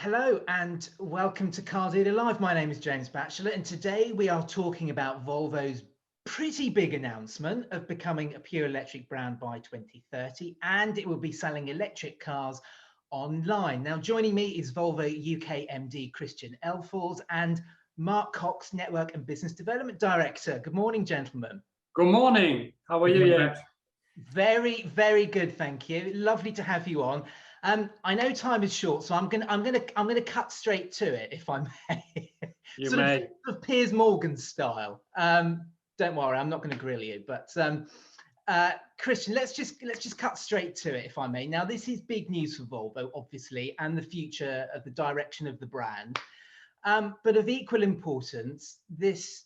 Hello and welcome to Car Dealer Live. My name is James Batchelor, and today we are talking about Volvo's pretty big announcement of becoming a pure electric brand by 2030, and it will be selling electric cars online. Now, joining me is Volvo UK MD Christian Elfors and Mark Cox, Network and Business Development Director. Good morning, gentlemen. Good morning. How are you, James? Very, very good, thank you. Lovely to have you on. I know time is short, so I'm gonna cut straight to it, if I may. You sort may. of Piers Morgan style. Don't worry, I'm not going to grill you, but Christian, let's just cut straight to it, if I may. Now, this is big news for Volvo, obviously, and the future of the direction of the brand. But of equal importance, this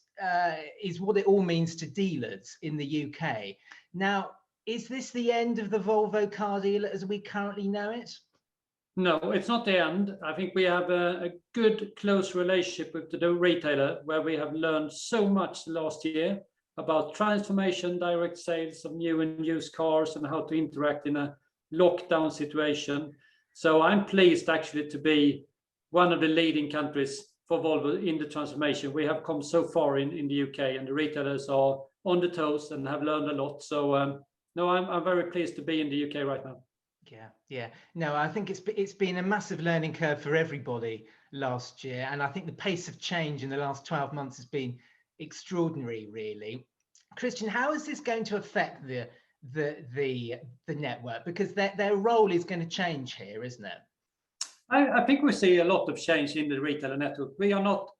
is what it all means to dealers in the UK. Now, is this the end of the Volvo car dealer as we currently know it? No, it's not the end. I think we have a good, close relationship with the retailer, where we have learned so much last year about transformation, direct sales of new and used cars, and how to interact in a lockdown situation. So I'm pleased actually to be one of the leading countries for Volvo in the transformation. We have come so far in the UK, and the retailers are on the toes and have learned a lot. So no, I'm very pleased to be in the UK right now. Yeah. No, I think it's been a massive learning curve for everybody last year, and I think the pace of change in the last 12 months has been extraordinary, really. Christian, how is this going to affect the network? Because their role is going to change here, isn't it? I think we see a lot of change in the retailer network. We are not,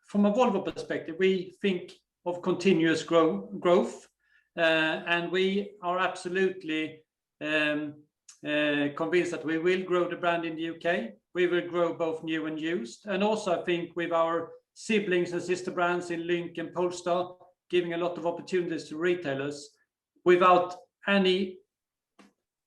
from a Volvo perspective, we think of continuous growth. And we are absolutely convinced that we will grow the brand in the UK. We will grow both new and used. And also, I think with our siblings and sister brands in Lynk and Polestar, giving a lot of opportunities to retailers without any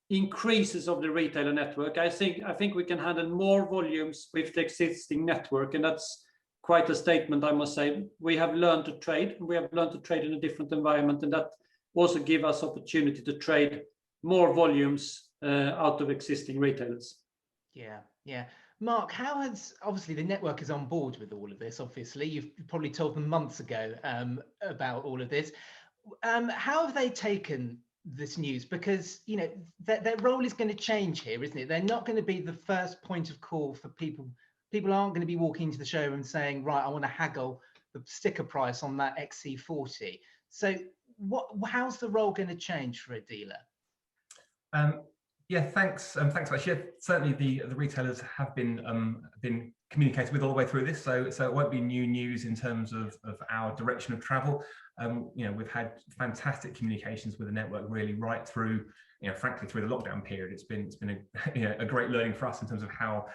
increases of the retailer network. I think we can handle more volumes with the existing network. And that's quite a statement, I must say. We have learned to trade. We have learned to trade in a different environment, and that also give us opportunity to trade more volumes out of existing retailers. Yeah. Mark, how has, obviously the network is on board with all of this, obviously. You've probably told them months ago about all of this. How have they taken this news? Because, you know, their role is going to change here, isn't it? They're not going to be the first point of call for people. People aren't going to be walking into the showroom saying, right, I want to haggle the sticker price on that XC40. So how's the role going to change for a dealer? Yeah, thanks. Thanks, Ash. Yeah, certainly the retailers have been communicated with all the way through this, so it won't be new news in terms of our direction of travel. You know, we've had fantastic communications with the network really right through, you know, frankly through the lockdown period. It's been a great learning for us in terms of how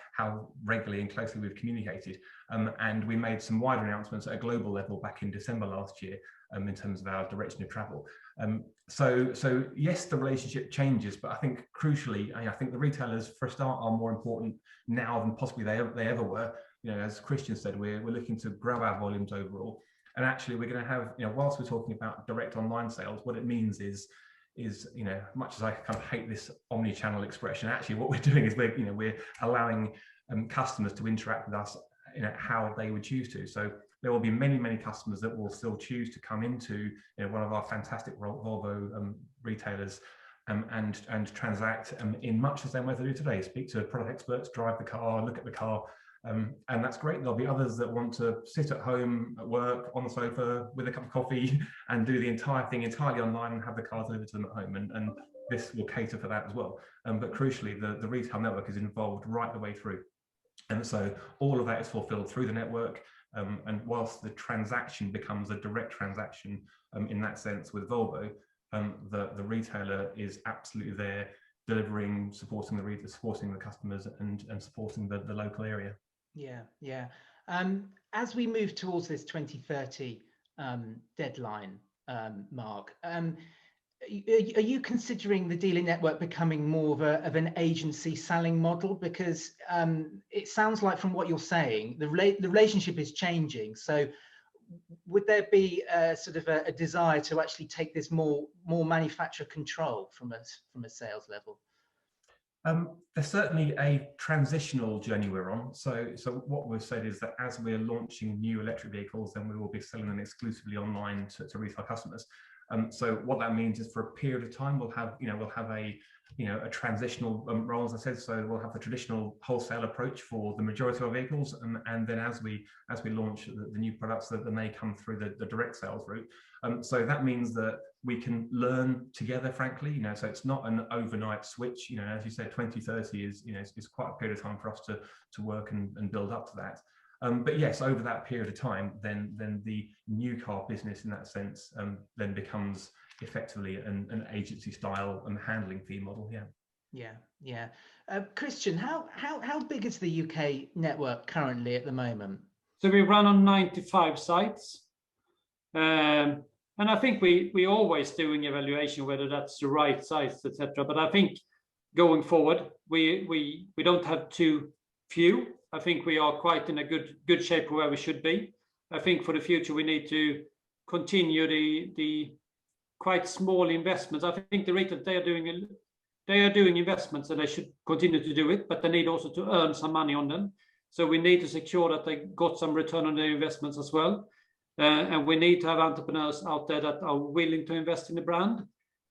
regularly and closely we've communicated. And we made some wider announcements at a global level back in December last year in terms of our direction of travel. So yes, the relationship changes, but I think crucially, I think the retailers, for a start, are more important now than possibly they ever were. You know, as Christian said, we're looking to grow our volumes overall, and actually we're going to have, you know, whilst we're talking about direct online sales, what it means is, you know, much as I kind of hate this omni-channel expression, actually what we're doing is we're allowing customers to interact with us, you know, how they would choose to. So there will be many customers that will still choose to come into, you know, one of our fantastic Volvo retailers and transact in much the same way they do today. Speak to product experts, drive the car, look at the car, and that's great. There'll be others that want to sit at home, at work, on the sofa with a cup of coffee and do the entire thing entirely online and have the car delivered to them at home. And this will cater for that as well. But crucially, the retail network is involved right the way through. And so all of that is fulfilled through the network. And whilst the transaction becomes a direct transaction in that sense with Volvo, the retailer is absolutely there, delivering, supporting the customers, and supporting the local area. Yeah. As we move towards this 2030 deadline, Mark, are you considering the dealer network becoming more of an agency selling model? Because it sounds like from what you're saying, the relationship is changing. So would there be sort of a desire to actually take this more manufacturer control from a sales level? There's certainly a transitional journey we're on. So what we've said is that as we're launching new electric vehicles, then we will be selling them exclusively online to retail customers. So what that means is for a period of time, we'll have a transitional role, as I said. So we'll have the traditional wholesale approach for the majority of our vehicles, and then as we launch the new products, that they may come through the direct sales route. So that means that we can learn together, frankly. So it's not an overnight switch. As you said, 2030 is quite a period of time for us to work and build up to that. But yes, over that period of time, then the new car business, in that sense, then becomes effectively an agency style handling fee model. Yeah. Christian, how big is the UK network currently at the moment? So we run on 95 sites, and I think we always doing evaluation whether that's the right size, etc. But I think going forward, we don't have too few. I think we are quite in a good shape where we should be. I think for the future we need to continue the quite small investments. I think the retail they are doing investments and they should continue to do it, but they need also to earn some money on them. So we need to secure that they got some return on their investments as well. And we need to have entrepreneurs out there that are willing to invest in the brand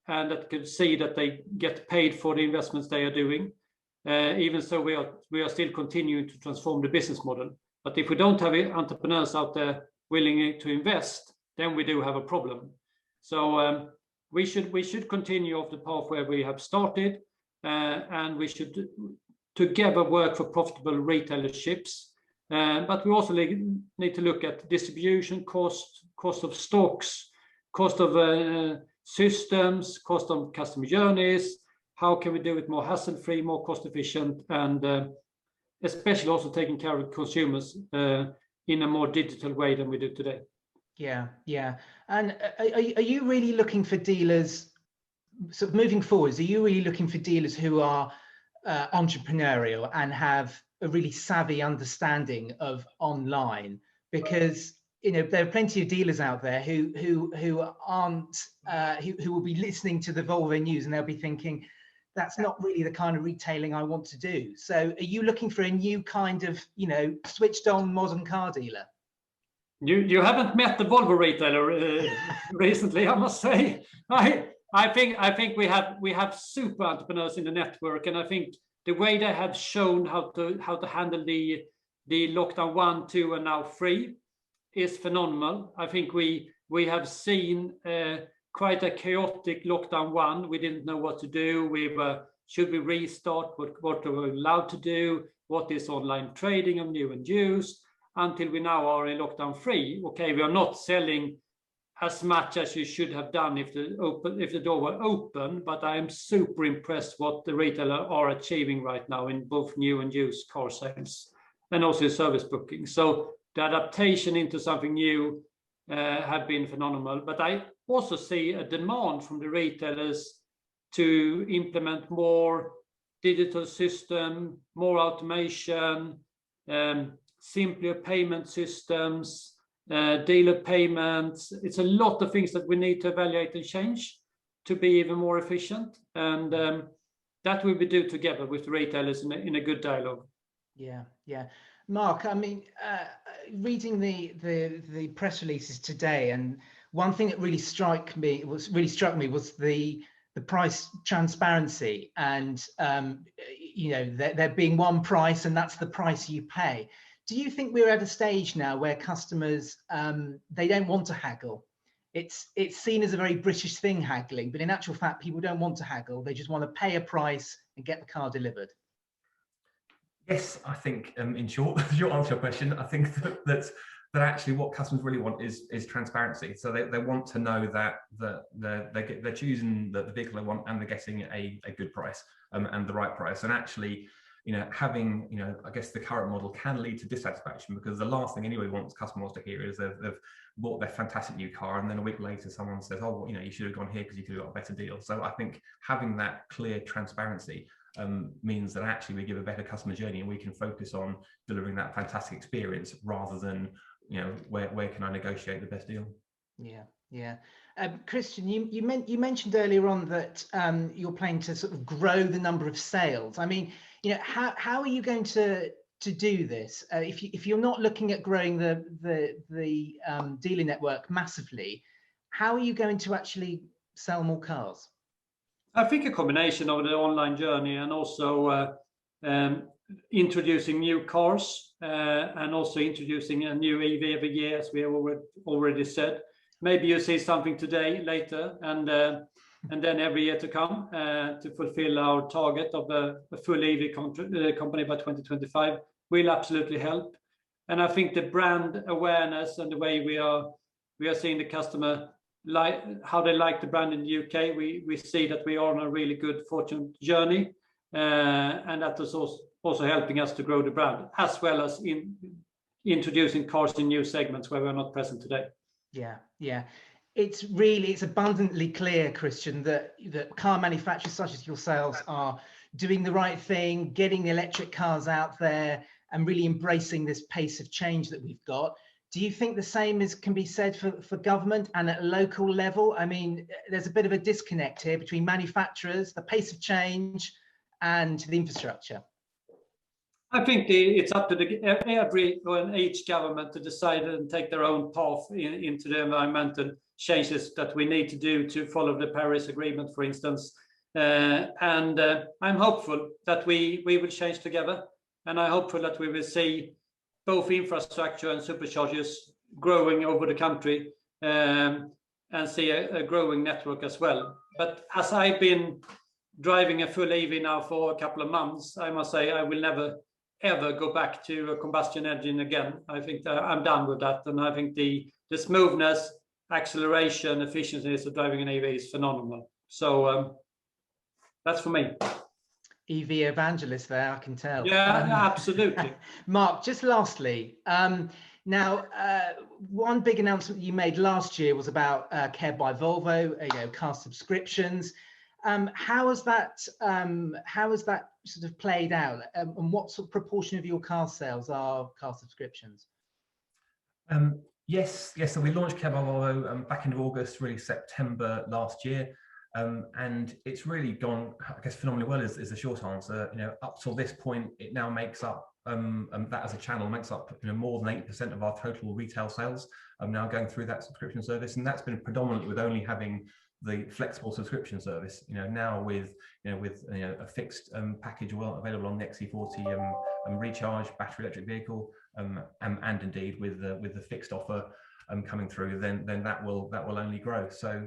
and that can see that they get paid for the investments they are doing. Even so, we are still continuing to transform the business model. But if we don't have entrepreneurs out there willing to invest, then we do have a problem. So we should continue off the path where we have started, and we should together work for profitable retailerships. But we also need to look at distribution cost of stocks, cost of systems, cost of customer journeys. How can we do it more hassle-free, more cost-efficient, and especially also taking care of consumers in a more digital way than we do today? Yeah. And are you really looking for dealers, sort of moving forwards, are you really looking for dealers who are entrepreneurial and have a really savvy understanding of online? Because there are plenty of dealers out there who aren't who will be listening to the Volvo news and they'll be thinking, that's not really the kind of retailing I want to do. So are you looking for a new kind of switched on modern car dealer? You haven't met the Volvo retailer recently, I must say. I think we have super entrepreneurs in the network, and I think the way they have shown how to handle the lockdown 1, 2, and now 3 is phenomenal. I think we have seen quite a chaotic lockdown 1. We didn't know what to do. Should we restart? What are we allowed to do? What is online trading of new and used? Until we now are in lockdown 3. Okay, we are not selling as much as you should have done if the door were open, but I am super impressed what the retailer are achieving right now in both new and used car sales and also service booking. So the adaptation into something new have been phenomenal. But I also see a demand from the retailers to implement more digital system, more automation, simpler payment systems, dealer payments. It's a lot of things that we need to evaluate and change to be even more efficient. And that will be do together with the retailers in a good dialogue. Yeah. Mark, I mean, reading the press releases today, and one thing that really struck me was the price transparency, and there being one price and that's the price you pay. Do you think we're at a stage now where customers they don't want to haggle? It's seen as a very British thing, haggling, but in actual fact people don't want to haggle. They just want to pay a price and get the car delivered. Yes, I think in short, your answer to your question, I think that actually what customers really want is transparency. So they want to know that they're choosing the vehicle they want and they're getting a good price and the right price. And actually, having, I guess the current model can lead to dissatisfaction, because the last thing customer wants to hear is they've bought their fantastic new car and then a week later someone says, oh, well, you should have gone here because you could have got a better deal. So I think having that clear transparency means that actually we give a better customer journey and we can focus on delivering that fantastic experience rather than, where can I negotiate the best deal? Yeah. Christian, you mentioned earlier on that you're planning to sort of grow the number of sales. I mean, you know, how are you going to do this if you're not looking at growing the dealer network massively? How are you going to actually sell more cars? I think a combination of the online journey and also introducing new cars and also introducing a new EV every year, as we have already said. Maybe you see something today, later, and then every year to come to fulfill our target of a full EV company by 2025 will absolutely help. And I think the brand awareness and the way we are seeing the customer, like how they like the brand in the UK, we see that we are on a really good fortune journey, and that is also helping us to grow the brand, as well as in introducing cars in new segments where we're not present today. Yeah. It's abundantly clear, Christian, that car manufacturers such as yourselves are doing the right thing, getting the electric cars out there and really embracing this pace of change that we've got. Do you think the same can be said for government and at a local level? I mean, there's a bit of a disconnect here between manufacturers, the pace of change, and the infrastructure. I think it's up to each government to decide and take their own path into the environmental changes that we need to do to follow the Paris Agreement, for instance. And I'm hopeful that we will change together, and I'm hopeful that we will see both infrastructure and superchargers growing over the country, and see a growing network as well. But as I've been driving a full EV now for a couple of months, I must say I will never ever go back to a combustion engine again. I think that I'm done with that, and I think the smoothness, acceleration, efficiency of driving an EV is phenomenal. So that's for me. EV evangelist there, I can tell. Yeah, absolutely. Mark, just lastly, now one big announcement you made last year was about Care by Volvo, car subscriptions. How has that sort of played out, and what sort of proportion of your car sales are car subscriptions? Yes. So we launched Care by Volvo back in August, really September last year, and it's really gone, I guess, phenomenally well. Is the short answer. Up till this point, it now makes up that as a channel makes up more than 80% of our total retail sales. Now going through that subscription service, and that's been predominantly with only having the flexible subscription service. Now with a fixed package available on the XC40 recharge battery electric vehicle, and indeed with the fixed offer coming through, then that will only grow. So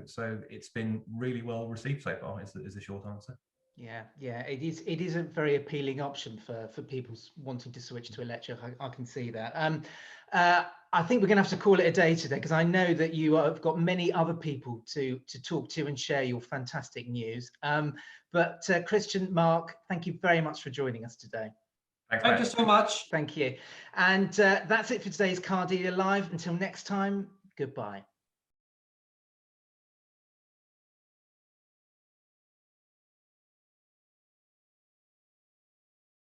it's been really well received so far. Is the short answer. Yeah, it is a very appealing option for people wanting to switch to electric. I can see that. I think we're going to have to call it a day today, because I know that you have got many other people to talk to and share your fantastic news. But Christian, Mark, thank you very much for joining us today. Thank you so much. Thank you. And that's it for today's Car Dealer Live. Until next time, goodbye.